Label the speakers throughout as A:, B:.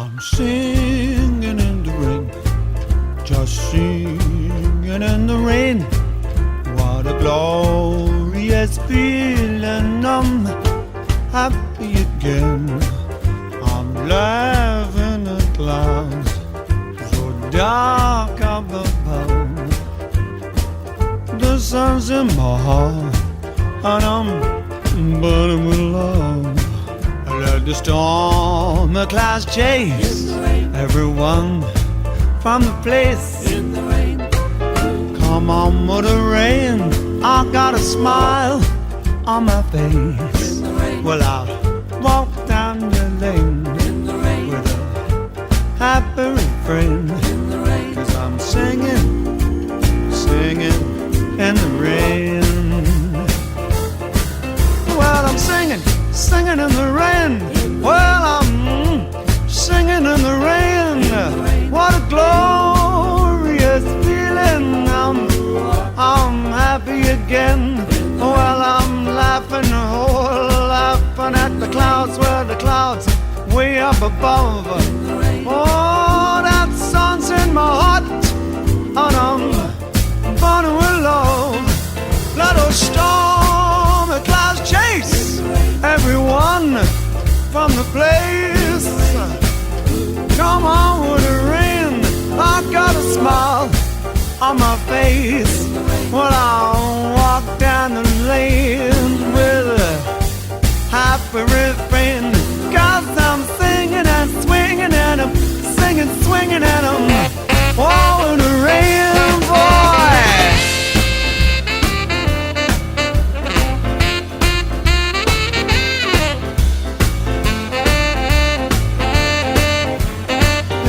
A: I'm singing in the rain, just singing in the rain. What a glorious feeling, I'm happy again. I'm laughing at clouds so dark up above. The sun's in my heart and I'm burning with love. I let the storm of clouds chase everyone from the place.
B: In the rain,
A: Come on with the rain, I got a smile on my face.
B: in the rain,
A: Well, I'll walk down the lane
B: in the rain,
A: with a happy refrain,
B: in the rain,
A: 'cause I'm singing, singing in the rain. Well, I'm singing, singing in the rain. Well, I'm singing in the rain. What a glorious feeling. I'm happy again. Well, I'm laughing, oh, laughing at the clouds. Well, the clouds way up above. Oh, that sun's in my heart, and I'm burning with love. Let us storm the clouds chase everyone from the place. Come on with the rain, I got a smile on my face. Well, I'll walk down the lane with a happy refrain, 'cause I'm singing and swinging and I'm singing, swinging and I'm all in the rain, boy.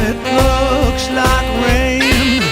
A: It looks like rain.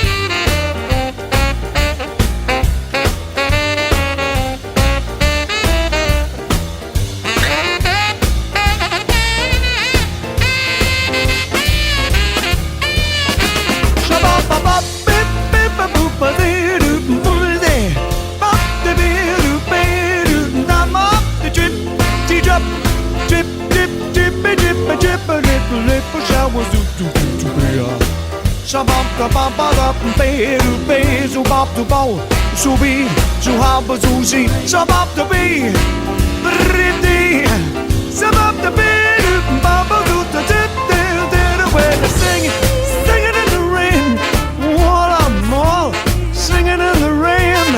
A: Singing in the rain, while I'm all singing in the rain.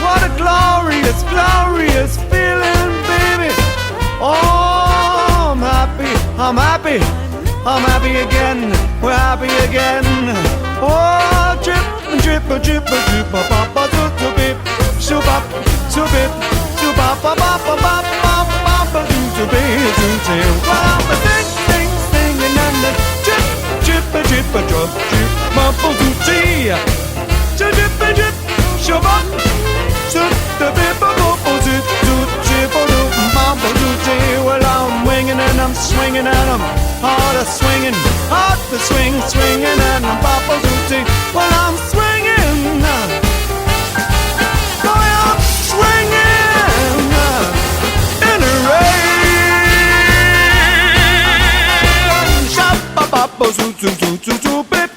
A: What a glorious, glorious feeling, baby. Oh, I'm happy, I'm happy, I'm happy again. We're happy again. Oh, drip, drip, drip, drip, ba ba ba do do bip, shoop up, shoop it, shoop up, ba ba ba ba ba ba ba do do be do do. Well, I'm a singing and the drip, drip, drip, drop, drip, ba ba do tea. Drip, drip, shoop up, shoop the bip, ba ba do do drip, do ba ba do tea. Well, I'm winging and I'm swinging and I'm hard a swinging, hard the swing, swinging and I'm papa dooty. Well, I'm swinging, boy, I'm swinging in the rain. Shabba babba zoo zoo zoo zoo zoo bip.